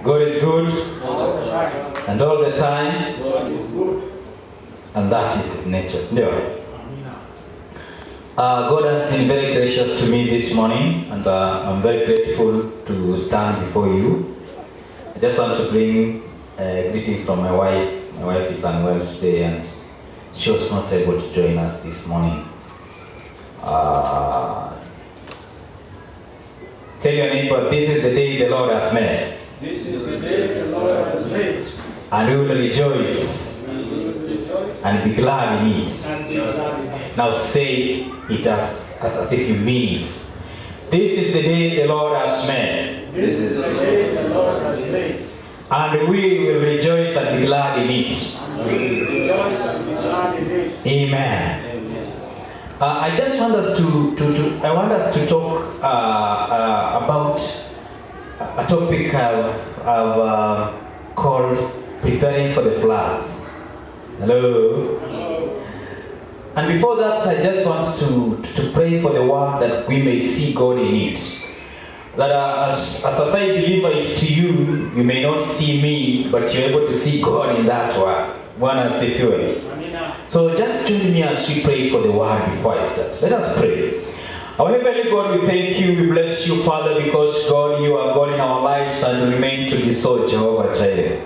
God is good. All the time. And all the time. God is good. And that is His nature. No. God has been very gracious to me this morning, and I'm very grateful to stand before you. I just want to bring greetings from my wife. My wife is unwell today, and she was not able to join us this morning. Tell your neighbor, this is the day the Lord has made. This is the day the Lord has made. And we will rejoice and be glad in it. Now say it as if you mean it. This is the day the Lord has made. This is the day the Lord has made. And we will rejoice and be glad in it. And we will rejoice and be glad in it. Amen. I just want us to talk about a topic I've called preparing for the floods. Hello. Hello. And before that, I just want to pray for the word that we may see God in it. That as I deliver it to you, you may not see me, but you're able to see God in that word. Bwana asifiwe. So just join me as we pray for the word before I start. Let us pray. Our Heavenly God, we thank you, we bless you, Father, because God, you are God in our lives and remain to be so, Jehovah Jireh.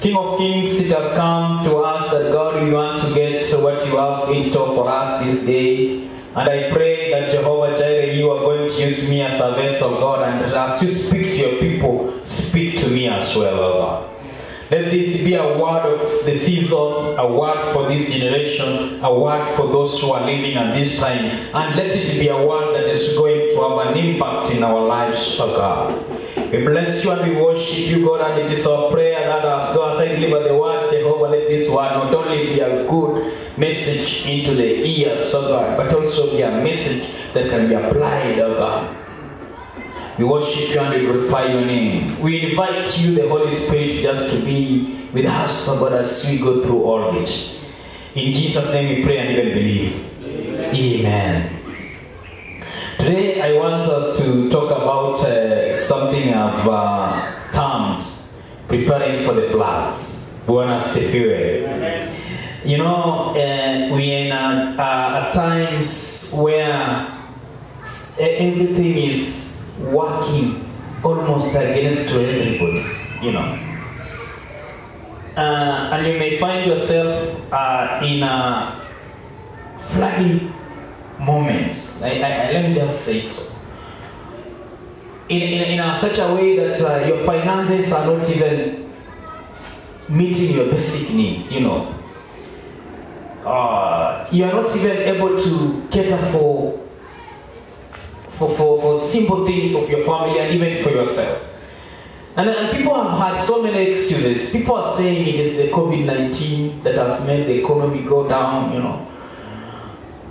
King of Kings, it has come to us that God, we want to get what you have in store for us this day. And I pray that Jehovah Jireh, you are going to use me as a vessel, God, and as you speak to your people, speak to me as well, oh God. Let this be a word of the season, a word for this generation, a word for those who are living at this time, and let it be a word that is going to have an impact in our lives, oh God. We bless you and we worship you, God, and it is our prayer that as God as I deliver the word, Jehovah, let this word not only be a good message into the ears, oh God, but also be a message that can be applied, oh God. We worship you and we glorify your name. We invite you, the Holy Spirit, just to be with us, oh God, as we go through all this. In Jesus' name we pray and even believe. Amen. Today I want us to talk about something I've termed preparing for the floods. Bwana asifiwe. You know, we are at times where everything is working almost against to everybody, you know. And you may find yourself in a flooding moment. Let me just say so. In such a way that your finances are not even meeting your basic needs, you know. You are not even able to cater for simple things of your family and even for yourself. And people have had so many excuses. People are saying it is the COVID-19 that has made the economy go down, you know.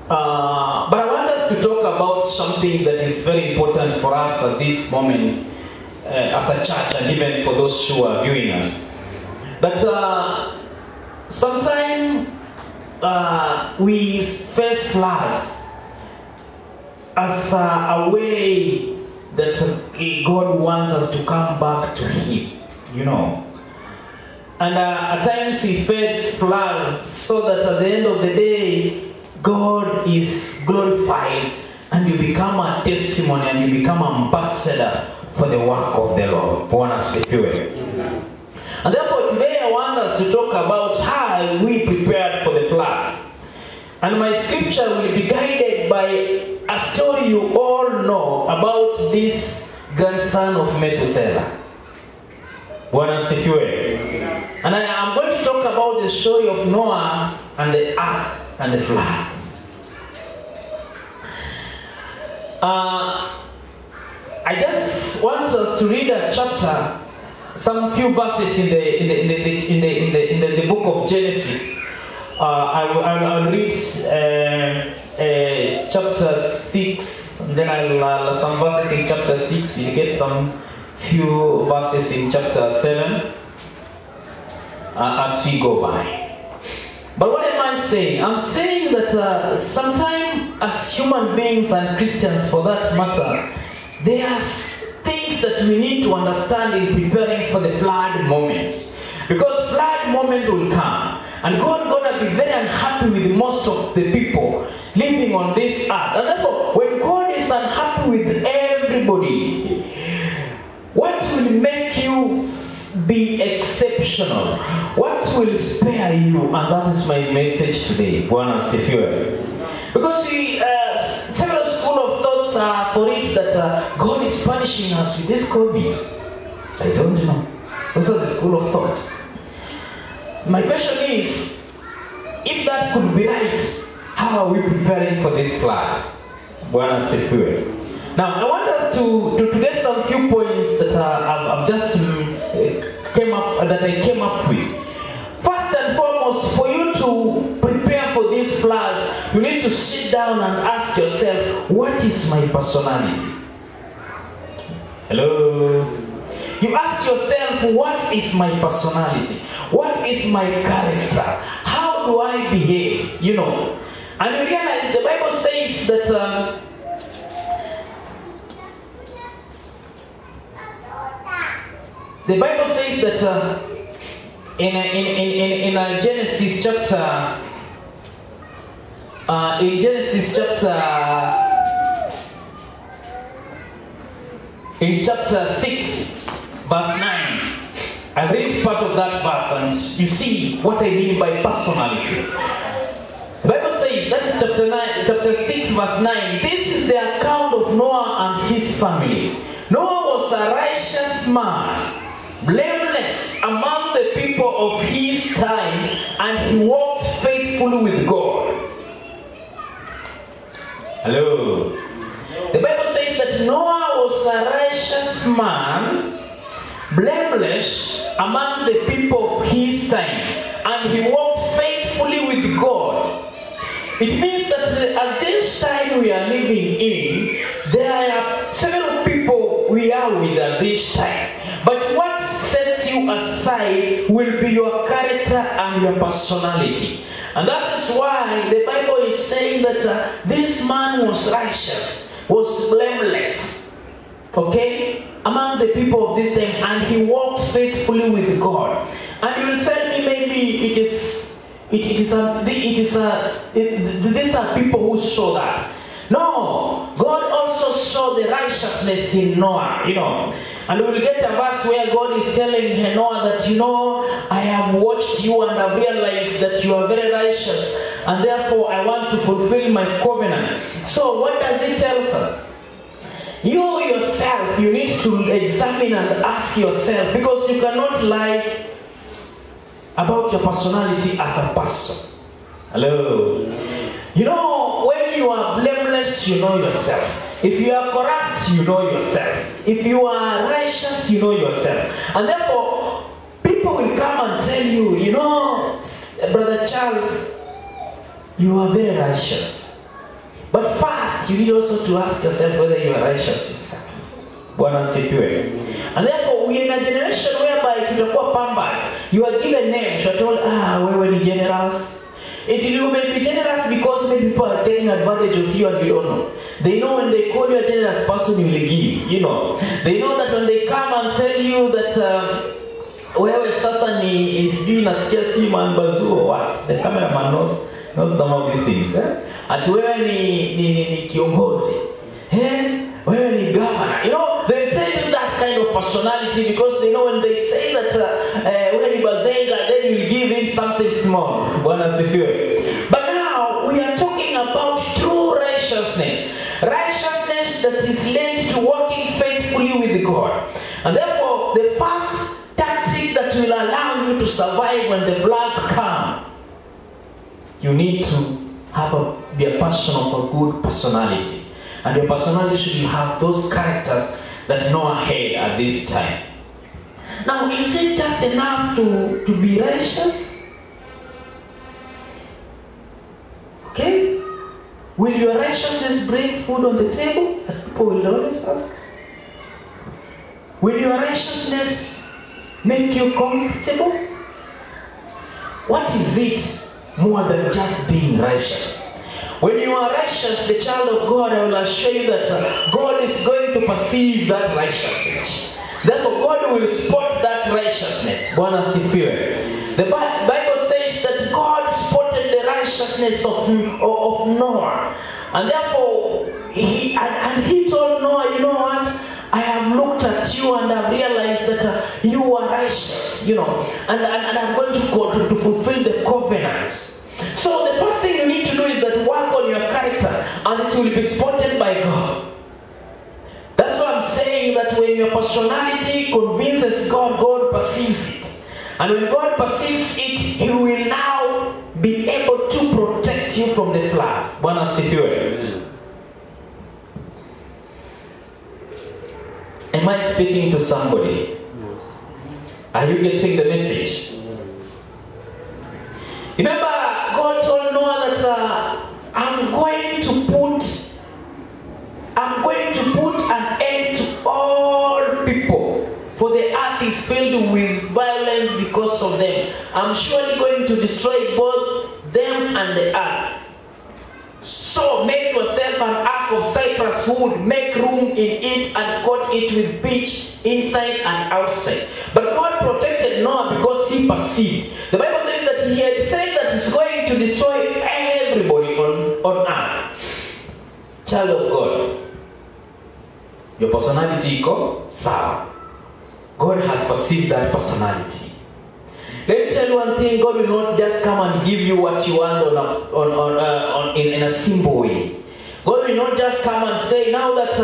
But I want us to talk about something that is very important for us at this moment as a church and even for those who are viewing us. That sometimes we face floods as a way that God wants us to come back to Him, you know. And at times we face floods so that at the end of the day, God is glorified and you become a testimony and you become an ambassador for the work of the Lord. Bwana asifiwe. And therefore today I want us to talk about how we prepared for the floods. And my scripture will be guided by a story you all know about this grandson of Methuselah. Bwana asifiwe. And I am going to talk about the story of Noah and the ark and the floods. I just want us to read a chapter, some few verses in the book of Genesis. I'll read chapter 6, and then I'll some verses in chapter 6. We'll get some few verses in chapter 7 as we go by. But what am I saying? I'm saying that sometimes as human beings and Christians for that matter, there are things that we need to understand in preparing for the flood moment. Because flood moment will come. And God gonna be very unhappy with most of the people living on this earth. And therefore, when God is unhappy with everybody, what will make you be exceptional? What will spare you? And that is my message today. Bwana asifiwe. Because several school of thoughts are for it that God is punishing us with this COVID. I don't know. Those are the school of thought. My question is, if that could be right, how are we preparing for this flood? Bwana asifiwe. Now, I want us to get some few points that I've just came up with. First and foremost, for you to prepare for this flood, you need to sit down and ask yourself, what is my personality? Hello? You ask yourself, what is my personality? What is my character? How do I behave? You know. And you realize the Bible says that in Genesis chapter in chapter 6 verse 9, I read part of that verse and you see what I mean by personality. The Bible says, that is chapter 6 verse 9, this is the account of Noah and his family. Noah was a righteous man, blameless among the people of his time, and he walked faithfully with God. Hello. The Bible says that Noah was a righteous man, blameless among the people of his time, and he walked faithfully with God. It means that at this time we are living in, there are several people we are with at this time. But what sets you aside will be your character and your personality. And that is why the Bible is saying that this man was righteous, was blameless, okay, among the people of this time, and he walked faithfully with God. And you will tell me maybe these are people who saw that. No, God also saw the righteousness in Noah, you know. And we will get a verse where God is telling Noah that, you know, I have watched you and I've realized that you are very righteous, and therefore I want to fulfill my covenant. So what does it tell us? You yourself, you need to examine and ask yourself, because you cannot lie about your personality as a person. Hello. You know, when you are blameless, you know yourself. If you are corrupt, you know yourself. If you are righteous, you know yourself. And therefore, people will come and tell you, you know, Brother Charles, you are very righteous. But first, you need also to ask yourself whether you are righteous yourself. Bwana asifiwe. And therefore, we are in a generation whereby tutakuwa pamba. You are given names. You are told, wewe ni generous. You may be generous because maybe people are taking advantage of you and you don't know. They know when they call you a generous person, you will give. You know. They know that when they come and tell you that wewe sasa ni sijui nasikia sijui manbazu or what. The cameraman knows some of these things. Ati wewe ni kiongozi. Wewe ni governor. You know, they tell you that kind of personality because they know when they say that wewe ni bazenga, then you will give in something small. Bwana asifiwe. But now we are talking about true righteousness. Righteousness that is linked to working faithfully with God. And therefore, the first tactic that will allow you to survive when the floods come, you need to be a person of a good personality. And your personality should have those characters that Noah had at this time. Now, is it just enough to be righteous? Okay? Will your righteousness bring food on the table? As people will always ask. Will your righteousness make you comfortable? What is it more than just being righteous? When you are righteous, the child of God, I will assure you that God is going to perceive that righteousness. Therefore, God will spot that righteousness. Bwana asifiwe. The Bible says that God spotted the righteousness of Noah. And therefore, he told Noah, you know what? I have looked at you and I've realized that you are righteous, and I'm going to fulfill the covenant. So the first thing you need to do is that work on your character, and it will be spotted by God. That's why I'm saying that when your personality convinces God, God perceives it. And when God perceives it, He will now be able to protect you from the flood. Bwana asifiwe. Am I speaking to somebody? Yes. Are you getting the message? Remember, God told Noah that I'm going to put an end to all people, for the earth is filled with violence because of them. I'm surely going to destroy both them and the earth. So make yourself an ark of cypress wood, make room in it and coat it with pitch inside and outside. But God protected Noah because he perceived. The Bible says that he had said that he's going to destroy everybody on earth. Child of God, your personality iko sawa. God has perceived that personality. Let me tell you one thing, God will not just come and give you what you want in a simple way. God will not just come and say, now that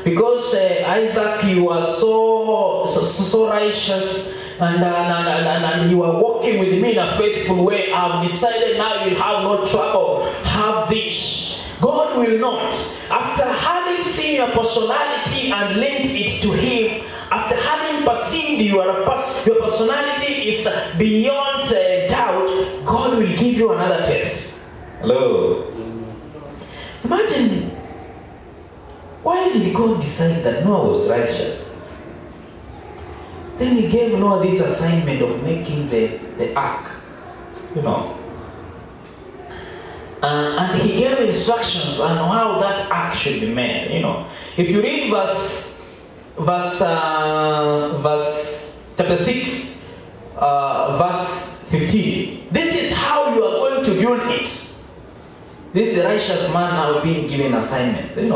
because Isaac, you are so righteous and you are walking with me in a faithful way, I've decided now you have no trouble, have this. God will not. After having seen your personality and linked it to Him, after having perceived your personality is beyond doubt, God will give you another test. Hello. Imagine, why did God decide that Noah was righteous? Then He gave Noah this assignment of making the ark. And He gave instructions on how that ark should be made. If you read verse chapter 6, verse 15. This is how you are going to build it. This is the righteous man now being given assignments. The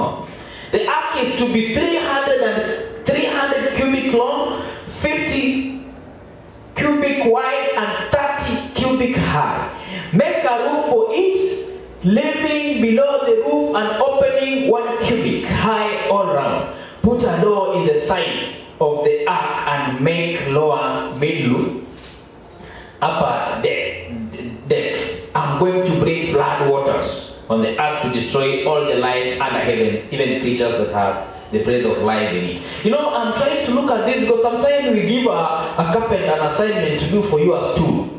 ark is to be 300 cubic long, 50 cubic wide, and 30 cubic high. Make a roof for it, leaving below the roof an opening 1 cubic high all round. Put a door in the sides of the ark and make lower, middle, upper decks. I'm going to bring flood waters on the earth to destroy all the life under heavens, even creatures that has the breath of life in it. I'm trying to look at this because sometimes we give a carpenter an assignment to do for you as tool.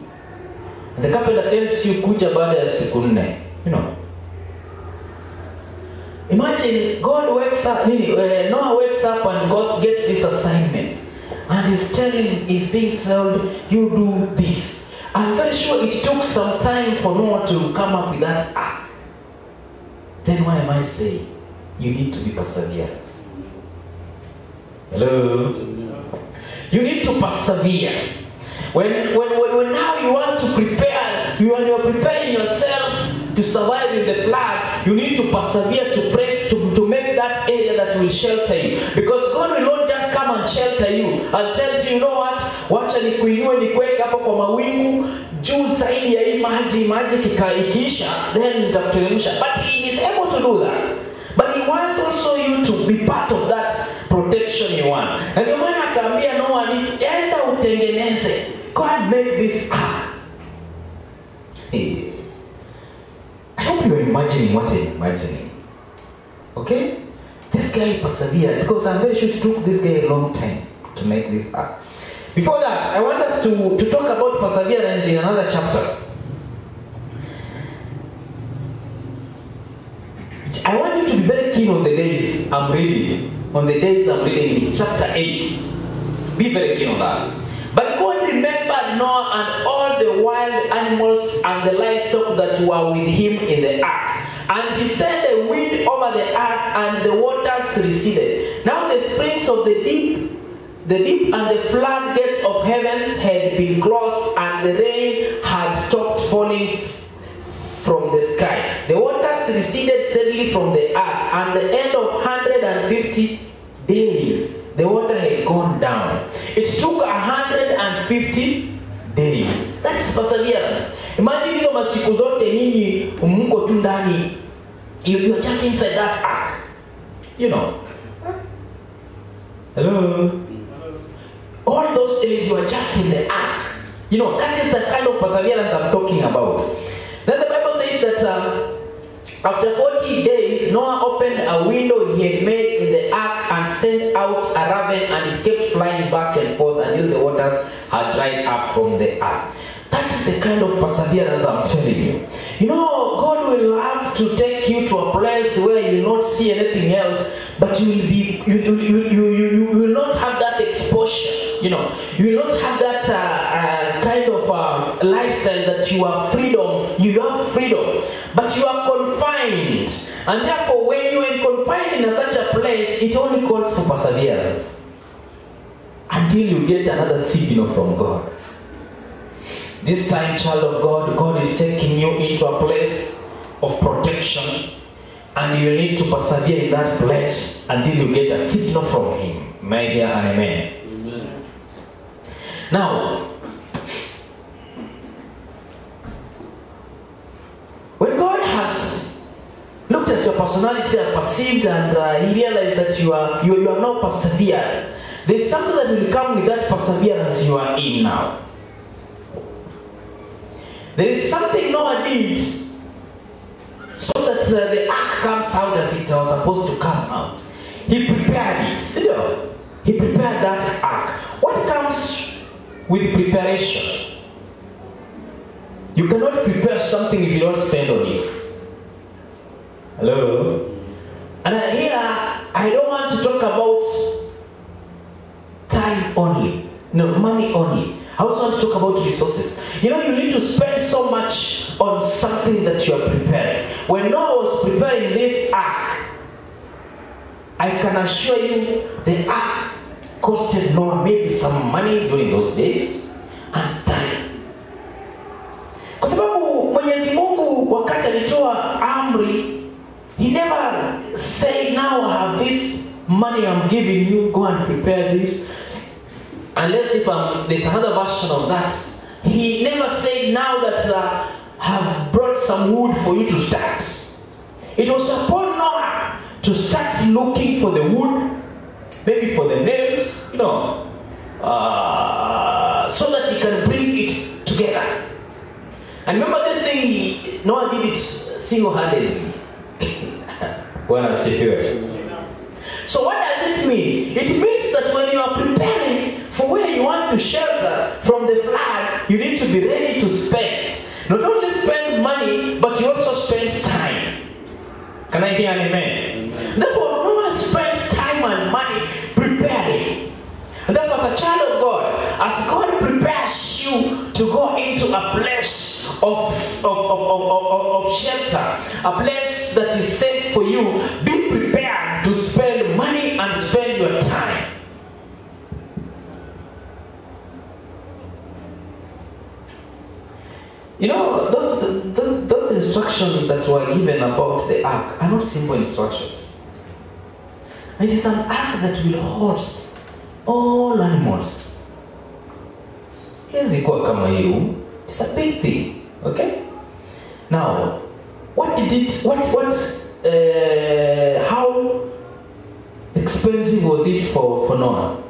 And the carpenter tells you, kuja baada ya siku 4. Imagine Noah wakes up and God gets this assignment. And he's being told, you do this. I'm very sure it took some time for Noah to come up with that ark. Then what am I saying? You need to be perseverant. Hello? You need to persevere. When now you want to prepare, you're preparing yourself to survive in the flood, you need to persevere to make that area that will shelter you. Because God will not just come and shelter you and tells you, wacha nikuinue nikuweke hapo kwa mawingu juu zaidi ya hii maji ikiisha, then nitakuteremsha. But He is able to do that. But He wants also you to be part of that protection you want. Na ndio maana akaambia Noah, enda utengeneze. Go and make this ark. I hope you are imagining what I'm imagining. Okay? This guy persevered because I'm very sure it took this guy a long time to make this ark. Before that, I want us to talk about perseverance in another chapter. I want you to be very keen on the days I'm reading. On the days I'm reading in chapter 8. Be very keen on that. But God remembered Noah and all the wild animals and the livestock that were with him in the ark. And he sent a wind over the earth, and the waters receded. Now the springs of the deep and the floodgates of heavens had been closed, and the rain had stopped falling from the sky. The waters receded steadily from the earth, and the end of 150 days, the water had gone down. It took 150 days. That is perseverance. Imagine hizo masiku zote nyinyi mko tu ndani. You're just inside that ark. You know. Hello. All those days you are just in the ark. You know, that is the kind of perseverance I'm talking about. Then the Bible says that after 40 days, Noah opened a window he had made in the ark and sent out a raven, and it kept flying back and forth until the waters had dried up from the earth. That is the kind of perseverance I'm telling you. You know, God will have to take you to a place where you will not see anything else, but you will not have that exposure. You know, you will not have that kind of lifestyle that you are freedom. You have freedom, but you are confined, and therefore, when you are confined in such a place, it only calls for perseverance until you get another signal from God. This time, child of God, God is taking you into a place of protection, and you need to persevere in that place until you get a signal from Him. May I hear an amen? Amen. Now, when God has looked at your personality and perceived, and He realized that you are now persevering, there's something that will come with that perseverance you are in now. There is something Noah did so that the ark comes out as it was supposed to come out. He prepared it. See, he prepared that ark. What comes with preparation? You cannot prepare something if you don't spend on it. Hello? And here, I don't want to talk about time only. No, money only. I also want to talk about resources. You know, you need to spend so much on something that you are preparing. When Noah was preparing this ark, I can assure you the ark costed Noah maybe some money during those days and time. Kwa sababu Mwenyezi Mungu wakati alitoa amri, He never said, now I have this money I'm giving you, go and prepare this. Unless if there's another version of that. He never said, now that have brought some wood for you to start. It was upon Noah to start looking for the wood, maybe for the nails, you know, so that he can bring it together. And remember this thing, Noah did it single-handedly. So what does it mean? It means that when you are preparing for where you want to shelter from the flood, you need to be ready to spend. Not only spend money, but you also spend time. Can I hear an amen? Therefore, Noah spent time and money preparing. And therefore, as a child of God, as God prepares you to go into a place of shelter, a place that is safe for you, be prepared to spend money and spend your time. You know, those instructions that were given about the ark are not simple instructions. It is an ark that will host all animals. It's a big thing, okay? Now, how expensive was it for Noah?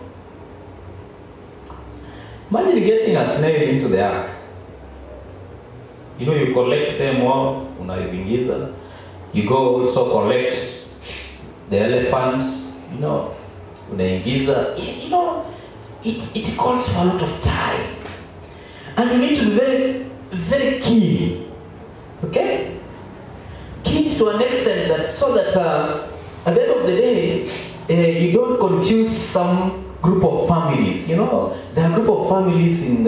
Imagine getting a snail into the ark. You know, you collect them all, unaizingiza. You go also collect the elephants, you know, unaingiza. You know, it calls for a lot of time. And you need to be very, very keen. Okay? Keen to an extent that so that at the end of the day, you don't confuse some group of families. You know, there are a group of families in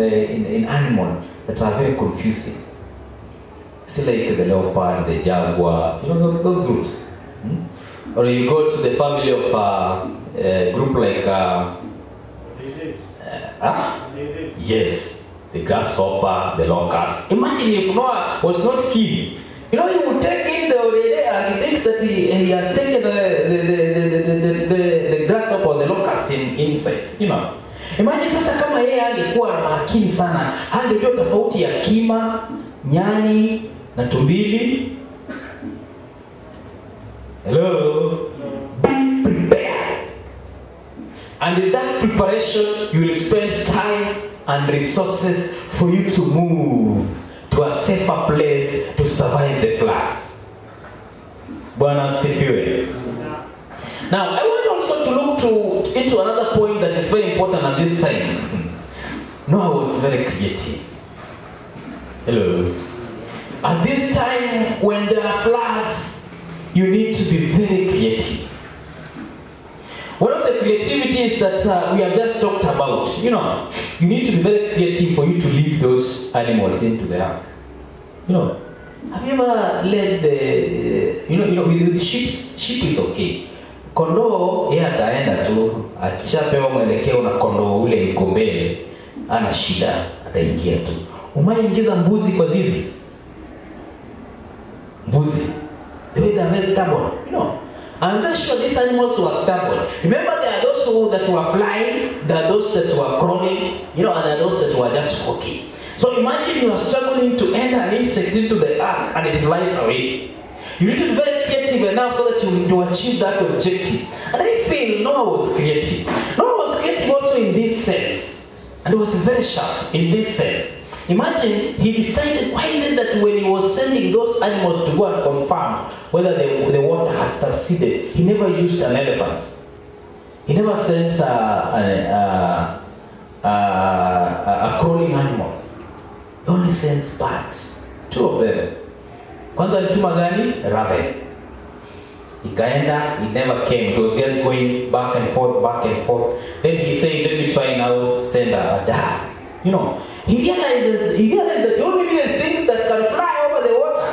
animal that are very confusing. See, like the leopard, the jaguar, those groups. Or you go to the family of a group like yes, the grasshopper, the locust. Imagine if Noah was not keen. He would take in the and he thinks that he has taken the grasshopper or the locust inside. Imagine sasa kama yeye angekuwa makini sana, angejua tofauti ya kima, nyani na tumbili. Hello? Be prepared. And in that preparation, you will spend time and resources for you to move to a safer place to survive the floods. Bwana asifiwe. Now, I want also to look into another point that is very important at this time. Noah was very creative. Hello. At this time, when there are floods, you need to be very creative. One of the creativities that we have just talked about, you need to be very creative for you to lead those animals into the ark. Have you ever led with sheep is okay. Kondoo yeye ataenda tu, akishapewa mwelekeo na kondoo ule yuko mbele, ana shida, ataingia tu. Umaingiza mbuzi kwa zizi. Mbuzi. The way they are very stubborn, I'm very sure these animals were stubborn. Remember, there are those that were flying, there are those that were crawling, and there are those that were just walking. So imagine you are struggling to enter an insect into the ark and it flies away. You need to be very creative enough so that you achieve that objective. And I feel Noah was creative. Noah was creative also in this sense. And he was very sharp in this sense. Imagine he decided, why is it that when he was sending those animals to go and confirm whether the water has subsided, he never used an elephant. He never sent a crawling animal. He only sent birds. 2 of them. Kwanza alituma gani? Raven. Ikaenda, it never came. It was just going back and forth, back and forth. Then he said, let me try now, send a dove. He realized that he only needed things that can fly over the water.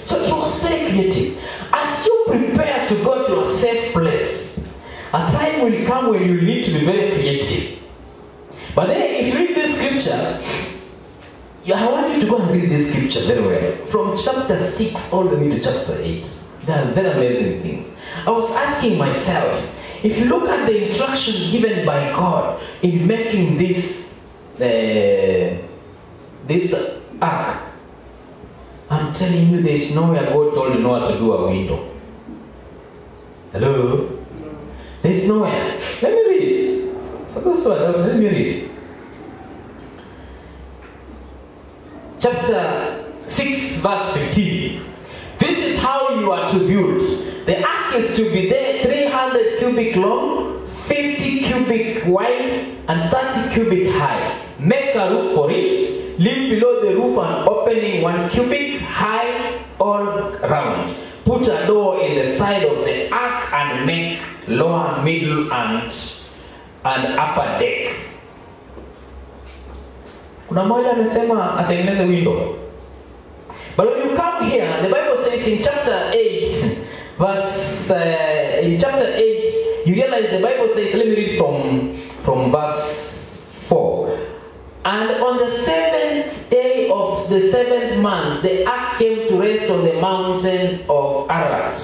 So he was very creative. As you prepare to go to a safe place, a time will come when you need to be very creative. But then if you read this scripture, I want you to go and read this scripture very well. From chapter 6 all the way to chapter 8. There are very amazing things. I was asking myself, if you look at the instruction given by God in making this ark, I'm telling you, there is nowhere God told Noah to do a window. Hello? There is nowhere. Let me read. For those who are doubting, let me read. Chapter 6, verse 15. This is how you are to build. The ark is to be there 300 cubic long, 50 cubic wide, and 30 cubic high. Make a roof for it. Leave below the roof an opening 1 cubic high all round. Put a door in the side of the ark and make lower, middle, and upper deck. Kuna mmoja amesema atengeneze window. But when you come here, the Bible says in chapter 8, in chapter 8, you realize the Bible says, let me read from verse 4. And on the 7th day of the 7th month, the ark came to rest on the mountain of Ararat.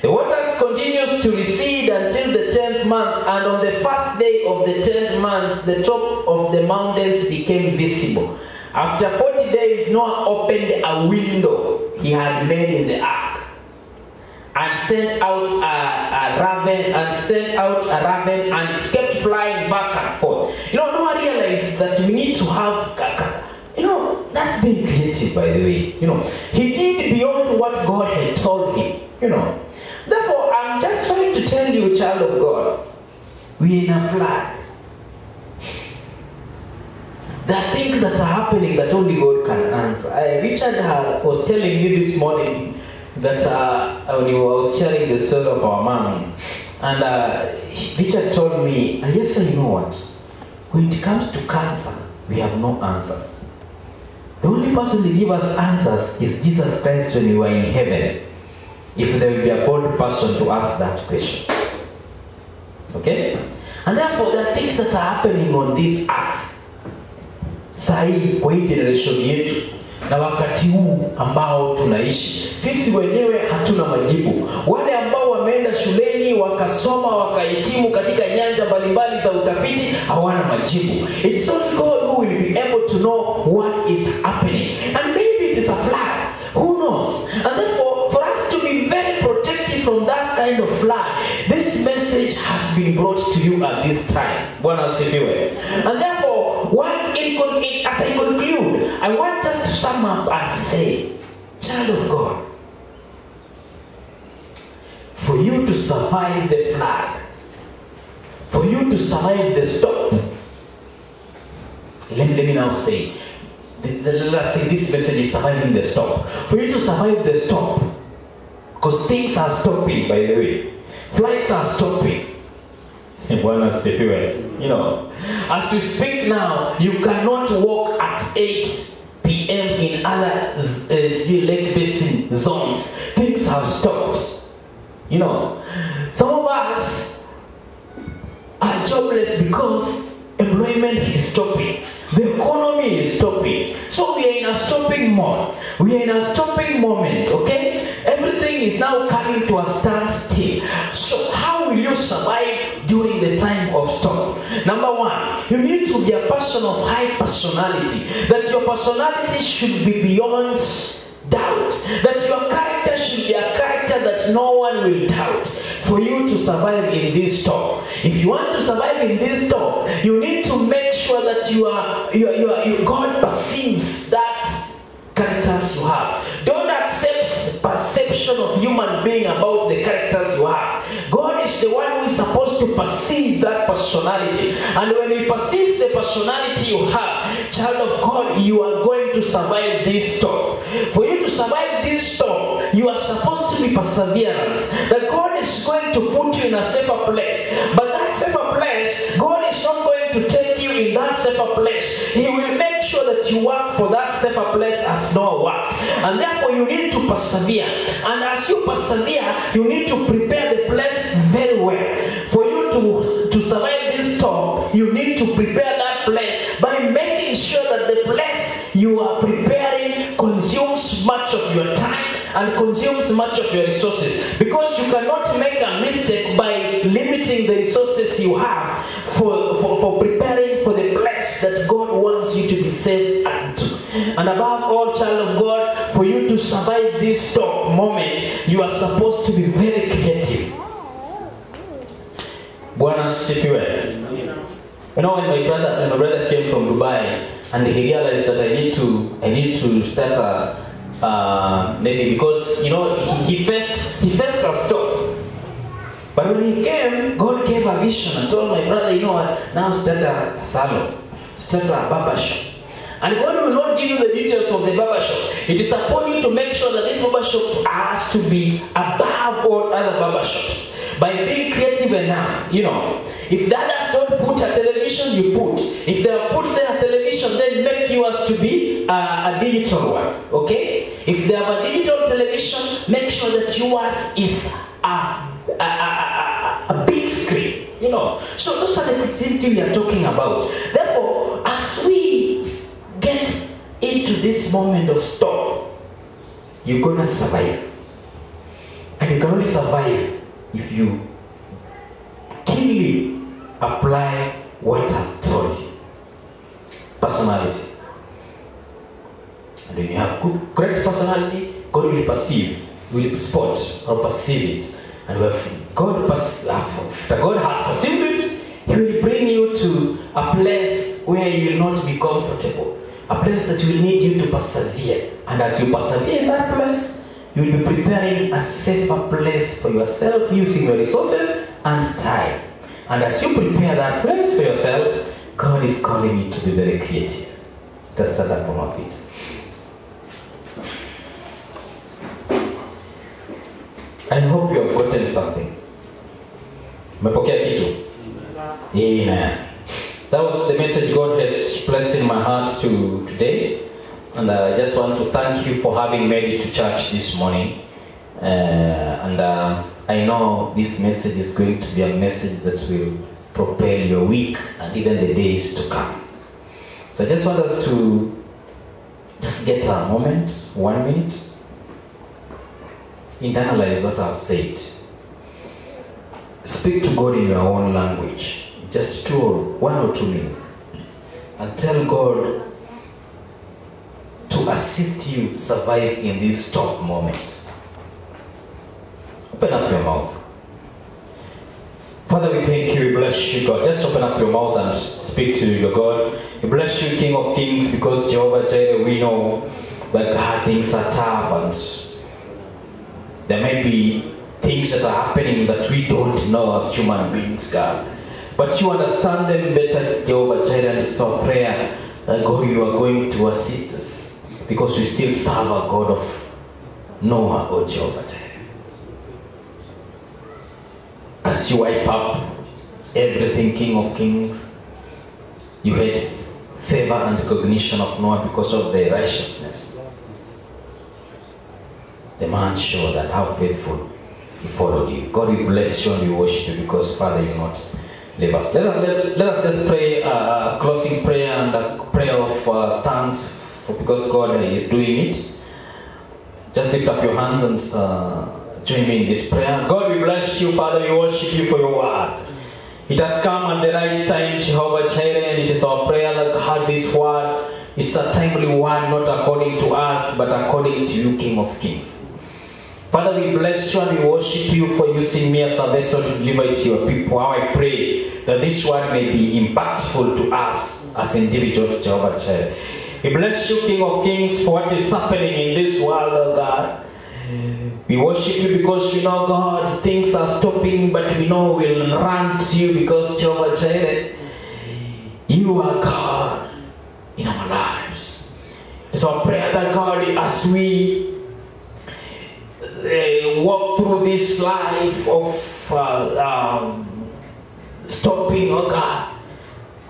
The waters continued to recede until the 10th month, and on the first day of the 10th month, the top of the mountains became visible. After 40 days, Noah opened a window he had made in the ark, and sent out a raven, and it kept flying back and forth. Noah realized that we need to have, that's being creative, by the way. He did beyond what God had told him. Therefore, I'm just trying to tell you, child of God, we're in a flood. There are things that are happening that only God can answer. Richard was telling me this morning that when he was sharing the story of our mom, and Richard told me, yes, you know what? When it comes to cancer, we have no answers. The only person to give us answers is Jesus Christ when we were in heaven. If there will be a bold person to ask that question. Okay? And therefore, there are things that are happening on this earth. Sahi kwa hii generation yetu na wakati huu ambao tunaishi, sisi wenyewe hatuna majibu. Wale ambao wameenda shuleni wakasoma wakahitimu katika nyanja mbalimbali za utafiti hawana majibu. It's only God who will be able to know what is happening. And maybe it is a flood. Who knows? And therefore, for us to be very protected from that kind of flood, this message has been brought to you at this time. Bwana asifiwe. And therefore, as I conclude, I want us to sum up and say, child of God, for you to survive the flood, for you to survive the storm, let me now say, let's say this message is surviving the storm. For you to survive the storm, because things are stopping, by the way, flights are stopping. You know, as we speak now, you cannot walk at 8 p.m. in other Lake Basin zones. Things have stopped. You know, some of us are jobless because employment is stopping. The economy is stopping. So we are in a stopping mode. We are in a stopping moment, okay? Everything is now coming to a standstill. So how will you survive during the time of storm? Number one, you need to be a person of high personality. That your personality should be beyond doubt. That your character should be a character that no one will doubt. For you to survive in this storm. If you want to survive in this storm, you need to make sure that God perceives that characters you have. Don't accept perception of human being about the characters you have. God is the one who is supposed to perceive that personality. And when he perceives the personality you have, child of God, you are going to survive this storm. For you to survive this storm, you are supposed to be perseverance. That God is going to put you in a safer place. But that safer place, God is not going to take you in that safer place. He will make sure that you work for that safer place as Noah worked. And therefore you need to persevere. And as you persevere, you need to prepare the place very well. For you to survive this storm, you need to prepare that place by making sure that the place you are preparing consumes much of your time and consumes much of your resources. Because you cannot make a mistake by limiting the resources you have for preparing for the place that God wants you to be saved unto. And above all, child of God, for you to survive this storm moment, you are supposed to be very creative. Bwana asifiwe. You know, when my brother came from Dubai and he realized that I need to start maybe because, you know, he faced a storm. But when he came, God gave a vision and told my brother, you know what, now start a salon, start a barber shop. And God will not give you the details of the barber shop. It is upon you to make sure that this barber shop has to be above all other barber shops. By being creative enough, you know. If the others don't put a television, you put. If they have put their television, then make yours to be a digital one. Okay? If they have a digital television, make sure that yours is a big screen. You know. So those are the creativity we are talking about. Therefore, as we get into this moment of storm, you're gonna survive. And you can only survive if you keenly apply what I've told you. Personality. And when you have correct personality, God will perceive, will spot or perceive it. And if God has perceived it, He will bring you to a place where you will not be comfortable. A place that will need you to persevere. And as you persevere in that place, you will be preparing a safer place for yourself using your resources and time. And as you prepare that place for yourself, God is calling you to be very creative. Let us stand up from our feet. I hope you have gotten something. Umepokea kitu? Amen. That was the message God has placed in my heart today. And I just want to thank you for having made it to church this morning. I know this message is going to be a message that will propel your week and even the days to come. So I just want us to just get a moment, 1 minute, internalize what I've said. Speak to God in your own language, just 1 or 2 minutes, and tell God to assist you survive in this tough moment. Open up your mouth. Father, we thank you, we bless you, God. Just open up your mouth and speak to your God. We bless you, King of Kings, because Jehovah Jireh, we know that God, things are tough and there may be things that are happening that we don't know as human beings, God. But you understand them better, Jehovah Jireh, and it's our prayer that God, you are going to assist us because we still serve a God of Noah, O Jehovah Jireh. As you wipe up everything, King of Kings, you had favor and recognition of Noah because of the righteousness. The man showed that how faithful he followed you. God, we bless you and we worship you because, Father, you will not leave us. Let us just pray a closing prayer and a prayer of thanks because God is doing it. Just lift up your hand and join me in this prayer. God, we bless you, Father, we worship you for your word. It has come at the right time, Jehovah Jireh, and it is our prayer that God, this word is a timely word, not according to us, but according to you, King of Kings. Father, we bless you and we worship you for using me as a vessel to deliver it to your people. How I pray that this word may be impactful to us as individuals, Jehovah Jireh. We bless you, King of Kings, for what is happening in this world, oh God. We worship you because we know, God, things are stopping, but we know we'll run to you because, Jehovah Jireh, you are God in our lives. So I pray that, God, as we walk through this life of stopping, oh God,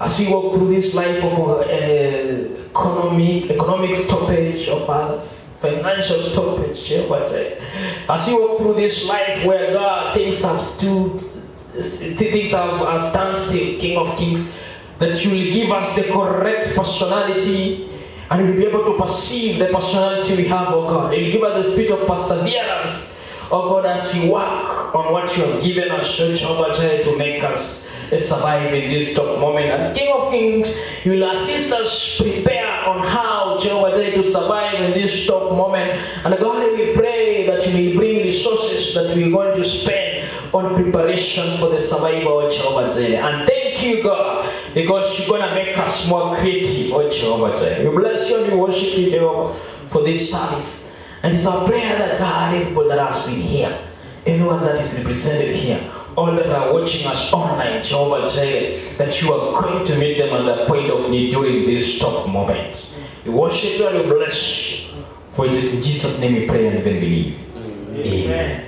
as we walk through this life of economic stoppage, oh Father, financial stoppage, as you walk through this life where, God, things have stood, things have stand still, King of Kings, that you will give us the correct personality and we'll be able to perceive the personality we have, oh God. And give us the spirit of perseverance, oh God, as you work on what you have given us, Jehovah Jireh, to make us survive in this tough moment. And King of Kings, you will assist us prepare on how, Jehovah Jireh, to survive in this tough moment. And God, we pray that you will bring resources that we are going to spend on preparation for the survival of Jehovah Jireh. And thank you, God, because you're going to make us more creative, oh Jehovah Jireh. We bless you and we worship you, Jehovah, for this service. And it's our prayer that, God, everybody that has been here, anyone that is represented here, all that are watching us online, Jehovah Jireh, that you are going to meet them at the point of need during this tough moment. We worship you and we bless you. For it is in Jesus' name we pray and even believe. Amen.